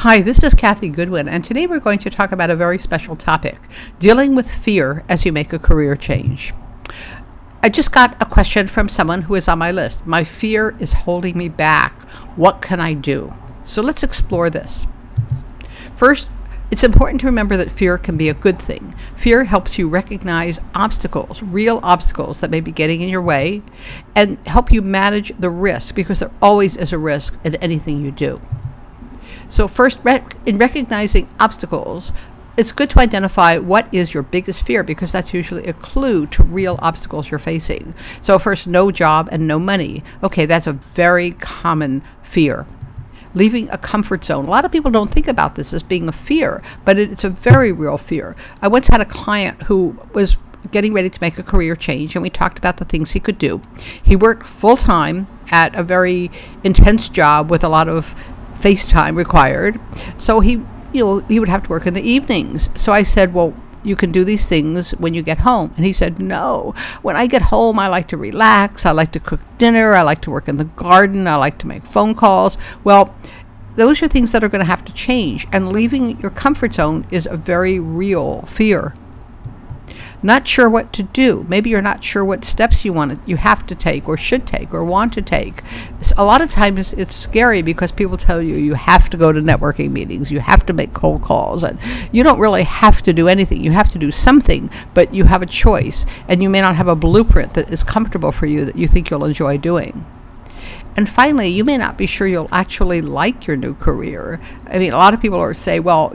Hi, this is Cathy Goodwin, and today we're going to talk about a very special topic, dealing with fear as you make a career change. I just got a question from someone who is on my list. My fear is holding me back. What can I do? So let's explore this. First, it's important to remember that fear can be a good thing. Fear helps you recognize obstacles, real obstacles that may be getting in your way, and help you manage the risk, because there always is a risk in anything you do. So first, in recognizing obstacles, it's good to identify what is your biggest fear, because that's usually a clue to real obstacles you're facing. So first, no job and no money. Okay, that's a very common fear. Leaving a comfort zone. A lot of people don't think about this as being a fear, but it's a very real fear. I once had a client who was getting ready to make a career change, and we talked about the things he could do. He worked full-time at a very intense job with a lot of face time required. So he would have to work in the evenings. So I said, well, you can do these things when you get home. And he said, no, when I get home, I like to relax. I like to cook dinner. I like to work in the garden. I like to make phone calls. Well, those are things that are going to have to change. And leaving your comfort zone is a very real fear. Not sure what to do. Maybe you're not sure what steps you have to take or should take or want to take. A lot of times it's scary because people tell you you have to go to networking meetings, you have to make cold calls, and you don't really have to do anything. You have to do something, but you have a choice, and you may not have a blueprint that is comfortable for you that you think you'll enjoy doing. And finally, you may not be sure you'll actually like your new career. I mean, a lot of people say, well,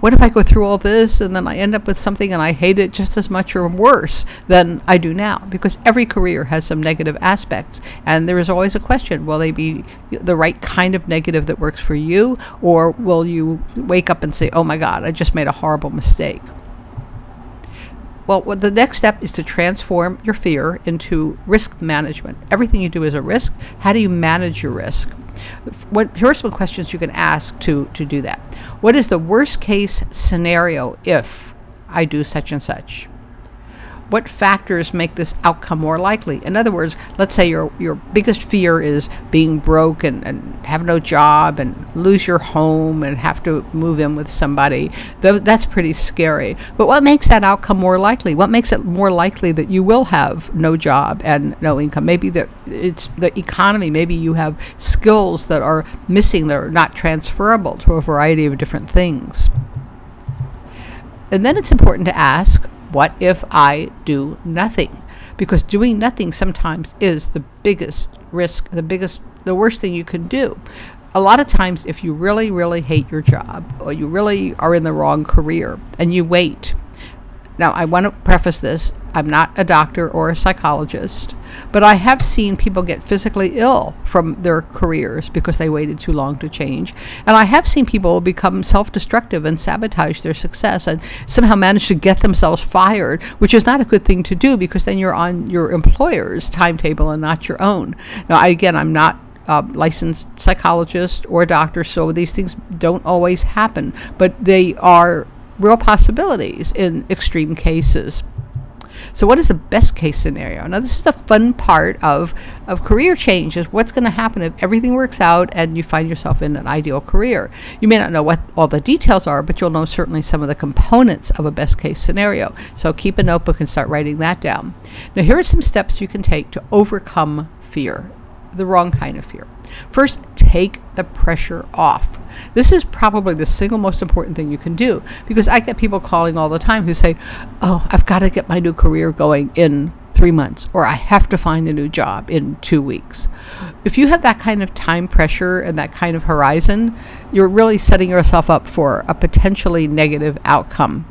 what if I go through all this and then I end up with something and I hate it just as much or worse than I do now? Because every career has some negative aspects. And there is always a question, will they be the right kind of negative that works for you? Or will you wake up and say, oh my God, I just made a horrible mistake? Well, the next step is to transform your fear into risk management. Everything you do is a risk. How do you manage your risk? Here are some questions you can ask to do that. What is the worst case scenario if I do such and such? What factors make this outcome more likely? In other words, let's say your biggest fear is being broke and have no job and lose your home and have to move in with somebody. That's pretty scary. But what makes that outcome more likely? What makes it more likely that you will have no job and no income? Maybe it's the economy. Maybe you have skills that are missing, that are not transferable to a variety of different things. And then it's important to ask, what if I do nothing? Because doing nothing sometimes is the biggest risk, the worst thing you can do. A lot of times, if you really, really hate your job, or you really are in the wrong career, and you wait. Now, I want to preface this. I'm not a doctor or a psychologist, but I have seen people get physically ill from their careers because they waited too long to change. And I have seen people become self-destructive and sabotage their success and somehow manage to get themselves fired, which is not a good thing to do, because then you're on your employer's timetable and not your own. Now, I'm not a licensed psychologist or a doctor, so these things don't always happen, but they are real possibilities in extreme cases. So what is the best case scenario? Now, this is the fun part of career change, is what's going to happen if everything works out and you find yourself in an ideal career. You may not know what all the details are, but you'll know certainly some of the components of a best case scenario. So keep a notebook and start writing that down. Now, here are some steps you can take to overcome fear, the wrong kind of fear. First, take the pressure off. This is probably the single most important thing you can do, because I get people calling all the time who say, oh, I've got to get my new career going in 3 months, or I have to find a new job in 2 weeks. If you have that kind of time pressure and that kind of horizon, you're really setting yourself up for a potentially negative outcome.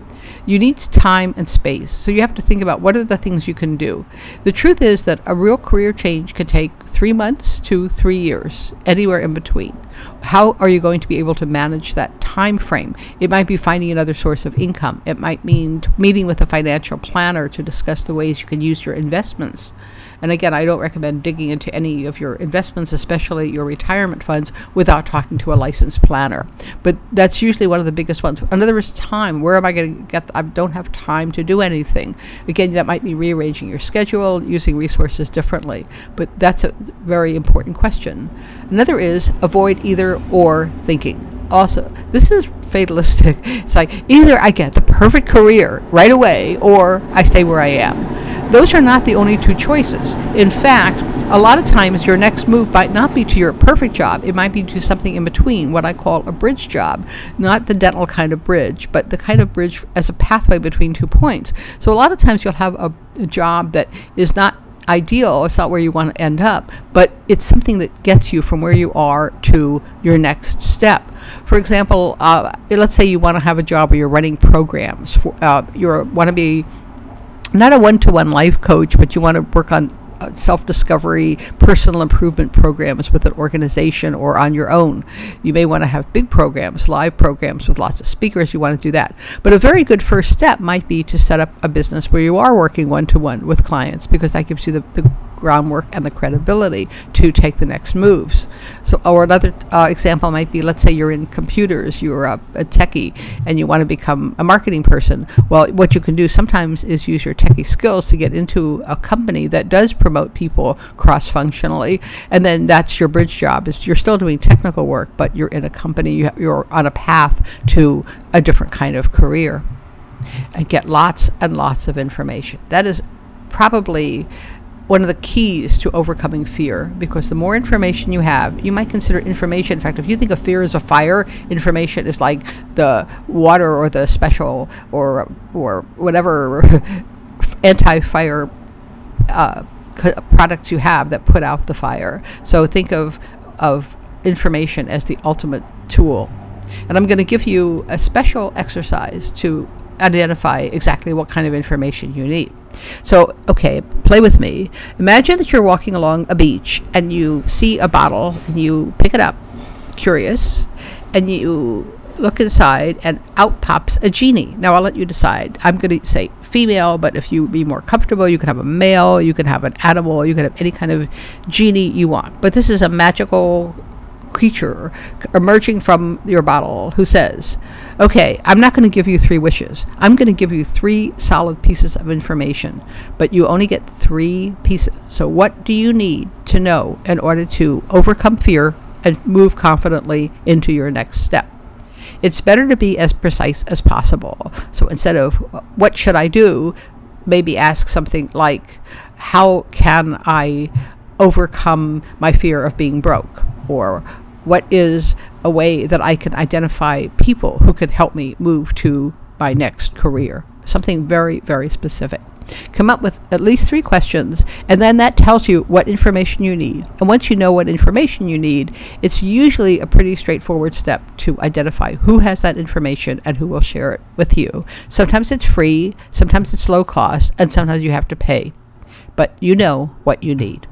You need time and space, so you have to think about what are the things you can do. The truth is that a real career change can take 3 months to 3 years, anywhere in between. How are you going to be able to manage that time frame? It might be finding another source of income. It might mean meeting with a financial planner to discuss the ways you can use your investments. And again, I don't recommend digging into any of your investments, especially your retirement funds, without talking to a licensed planner. But that's usually one of the biggest ones. Another is time. Where am I going to get? I don't have time to do anything. Again, that might be rearranging your schedule, using resources differently. But that's a very important question. Another is avoid either or thinking. also, this is fatalistic. It's like either I get the perfect career right away or I stay where I am. Those are not the only two choices. In fact, a lot of times your next move might not be to your perfect job. It might be to something in between, what I call a bridge job. Not the dental kind of bridge, but the kind of bridge as a pathway between 2 points. So a lot of times you'll have a job that is not ideal, it's not where you want to end up, but it's something that gets you from where you are to your next step. For example, let's say you want to have a job where you're running programs. You want to be not a one-to-one life coach, but you want to work on self-discovery, personal improvement programs with an organization or on your own. You may want to have big programs, live programs with lots of speakers. You want to do that. But a very good first step might be to set up a business where you are working one-to-one with clients, because that gives you the groundwork and the credibility to take the next moves. So, or another example might be, let's say you're in computers, you're a techie, and you want to become a marketing person. Well, what you can do sometimes is use your techie skills to get into a company that does promote people cross-functionally, and then that's your bridge job. Is you're still doing technical work, but you're in a company, you're on a path to a different kind of career, and get lots and lots of information. That is probably one of the keys to overcoming fear, because the more information you have, you might consider information. In fact, if you think of fear as a fire, information is like the water or the special or whatever anti-fire products you have that put out the fire. So think of information as the ultimate tool. And I'm going to give you a special exercise to identify exactly what kind of information you need. So, okay, play with me. Imagine that you're walking along a beach and you see a bottle and you pick it up, curious, and you look inside and out pops a genie. Now I'll let you decide. I'm going to say female, but if you be more comfortable, you can have a male, you can have an animal, you can have any kind of genie you want. But this is a magical creature emerging from your bottle who says, okay, I'm not going to give you 3 wishes. I'm going to give you 3 solid pieces of information, but you only get 3 pieces. So what do you need to know in order to overcome fear and move confidently into your next step? It's better to be as precise as possible. So instead of what should I do, maybe ask something like, how can I overcome my fear of being broke? Or what is a way that I can identify people who could help me move to my next career? Something very, very specific. Come up with at least 3 questions, and then that tells you what information you need. And once you know what information you need, it's usually a pretty straightforward step to identify who has that information and who will share it with you. Sometimes it's free, sometimes it's low cost, and sometimes you have to pay. But you know what you need.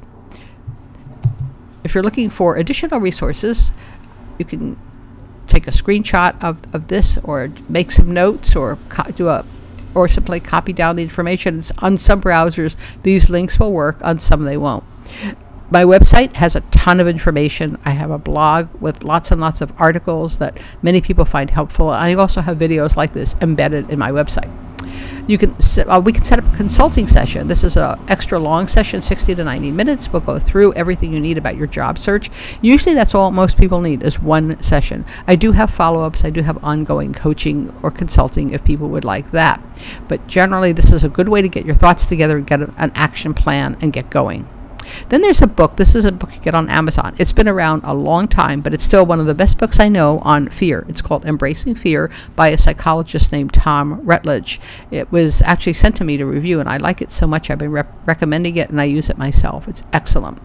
If you're looking for additional resources, you can take a screenshot of this, or make some notes, or or simply copy down the information. On some browsers, these links will work. On some, they won't. My website has a ton of information. I have a blog with lots and lots of articles that many people find helpful. I also have videos like this embedded in my website. We can set up a consulting session. This is an extra long session, 60 to 90 minutes. We'll go through everything you need about your job search. Usually that's all most people need, is 1 session. I do have follow-ups. I do have ongoing coaching or consulting if people would like that. But generally, this is a good way to get your thoughts together and get an action plan and get going. Then there's a book. This is a book you get on Amazon. It's been around a long time, but it's still one of the best books I know on fear. It's called Embracing Fear by a psychologist named Tom Rutledge. It was actually sent to me to review, and I like it so much I've been recommending it, and I use it myself. It's excellent.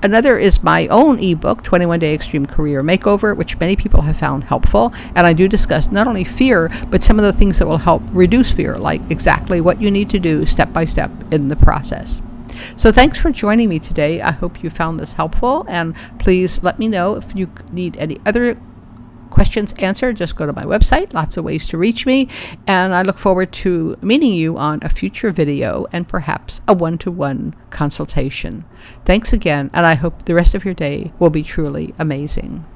Another is my own ebook, 21-Day Extreme Career Makeover, which many people have found helpful. And I do discuss not only fear, but some of the things that will help reduce fear, like exactly what you need to do step by step in the process. So thanks for joining me today. I hope you found this helpful, and please let me know if you need any other questions answered. Just go to my website. Lots of ways to reach me, and I look forward to meeting you on a future video and perhaps a one-to-one consultation. Thanks again, and I hope the rest of your day will be truly amazing.